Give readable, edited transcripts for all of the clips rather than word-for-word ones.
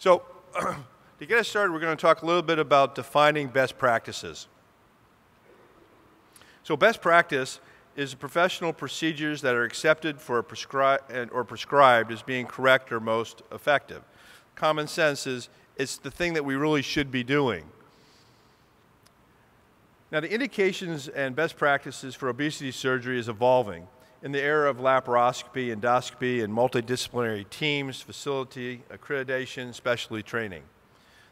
So to get us started, we're going to talk a little bit about defining best practices. So best practice is professional procedures that are accepted for or prescribed as being correct or most effective. Common sense is it's the thing that we really should be doing. Now, the indications and best practices for obesity surgery is evolving in the era of laparoscopy, endoscopy, and multidisciplinary teams, facility, accreditation, specialty training.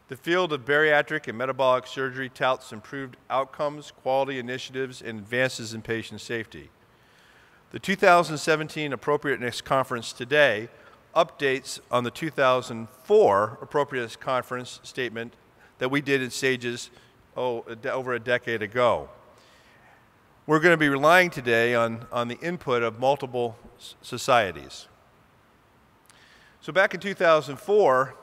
The field of bariatric and metabolic surgery touts improved outcomes, quality initiatives, and advances in patient safety. The 2017 Appropriateness Conference today updates on the 2004 Appropriateness Conference statement that we did in stages over a decade ago. We're going to be relying today on the input of multiple societies. So back in 2004,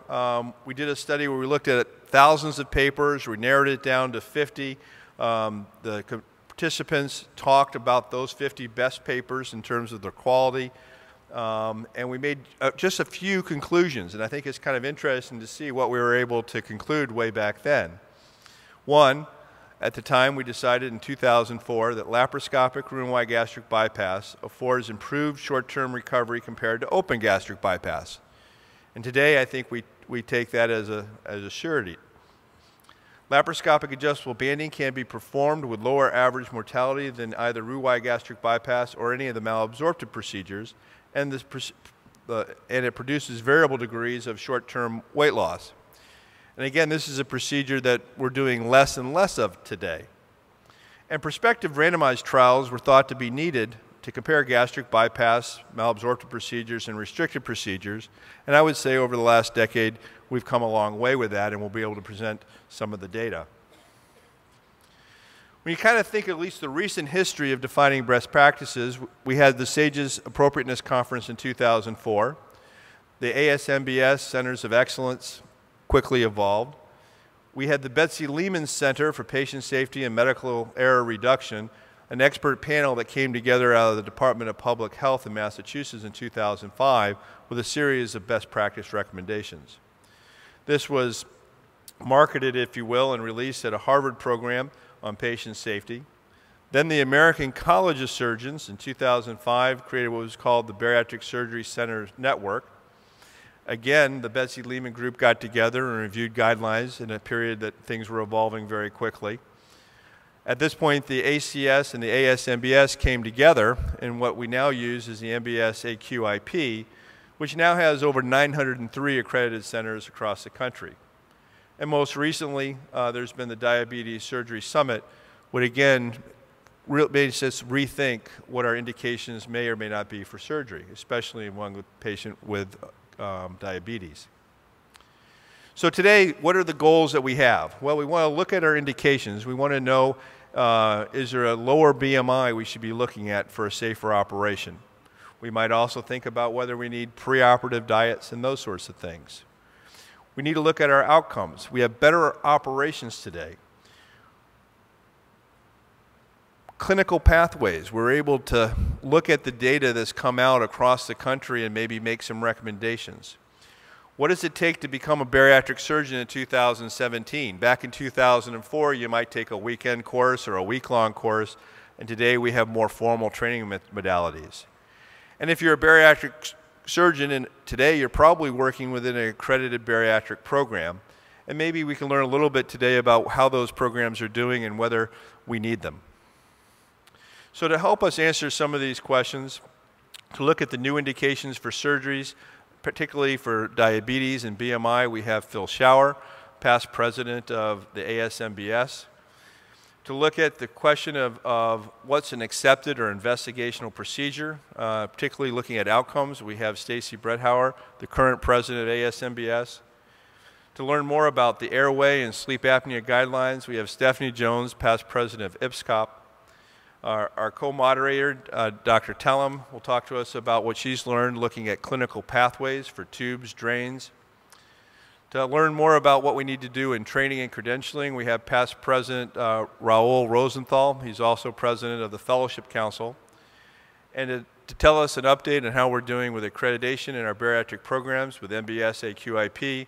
we did a study where we looked at thousands of papers. We narrowed it down to 50. The participants talked about those 50 best papers in terms of their quality. And we made just a few conclusions. And I think it's kind of interesting to see what we were able to conclude way back then. One, at the time, we decided in 2004 that laparoscopic room-wide gastric bypass affords improved short-term recovery compared to open gastric bypass. And today, I think we take that as a surety. Laparoscopic adjustable banding can be performed with lower average mortality than either room-wide gastric bypass or any of the malabsorptive procedures, and it produces variable degrees of short-term weight loss. And again, this is a procedure that we're doing less and less of today. And prospective randomized trials were thought to be needed to compare gastric bypass, malabsorptive procedures, and restricted procedures. And I would say over the last decade, we've come a long way with that, and we'll be able to present some of the data. When you kind of think at least the recent history of defining best practices, we had the SAGES Appropriateness Conference in 2004. The ASMBS Centers of Excellence quickly evolved. We had the Betsy Lehman Center for Patient Safety and Medical Error Reduction, an expert panel that came together out of the Department of Public Health in Massachusetts in 2005 with a series of best practice recommendations. This was marketed, if you will, and released at a Harvard program on patient safety. Then the American College of Surgeons in 2005 created what was called the Bariatric Surgery Center Network. Again, the Betsy Lehman group got together and reviewed guidelines in a period that things were evolving very quickly. At this point, the ACS and the ASMBS came together, and what we now use is the MBS AQIP, which now has over 903 accredited centers across the country. And most recently, there's been the Diabetes Surgery Summit, which again makes us rethink what our indications may or may not be for surgery, especially among the patient with diabetes. So today, what are the goals that we have? Well, we want to look at our indications. We want to know, is there a lower BMI we should be looking at for a safer operation? We might also think about whether we need preoperative diets and those sorts of things. We need to look at our outcomes. We have better operations today. Clinical pathways. We're able to look at the data that's come out across the country and maybe make some recommendations. What does it take to become a bariatric surgeon in 2017? Back in 2004, you might take a weekend course or a week-long course, and today we have more formal training modalities. And if you're a bariatric surgeon, and today you're probably working within an accredited bariatric program, and maybe we can learn a little bit today about how those programs are doing and whether we need them. So to help us answer some of these questions, to look at the new indications for surgeries, particularly for diabetes and BMI, we have Phil Schauer, past president of the ASMBS. To look at the question of what's an accepted or investigational procedure, particularly looking at outcomes, we have Stacy Bredhauer, the current president of ASMBS. To learn more about the airway and sleep apnea guidelines, we have Stephanie Jones, past president of IPSCOP. Our co-moderator, Dr. Tellem, will talk to us about what she's learned looking at clinical pathways for tubes, drains. To learn more about what we need to do in training and credentialing, we have past President Raul Rosenthal. He's also president of the Fellowship Council. And to tell us an update on how we're doing with accreditation in our bariatric programs with MBS AQIP,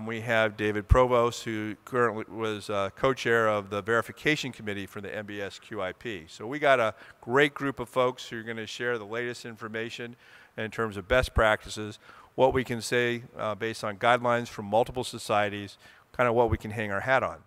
We have David Provost, who currently was co-chair of the verification committee for the MBS QIP. So we got a great group of folks who are going to share the latest information in terms of best practices, what we can say based on guidelines from multiple societies, kind of what we can hang our hat on.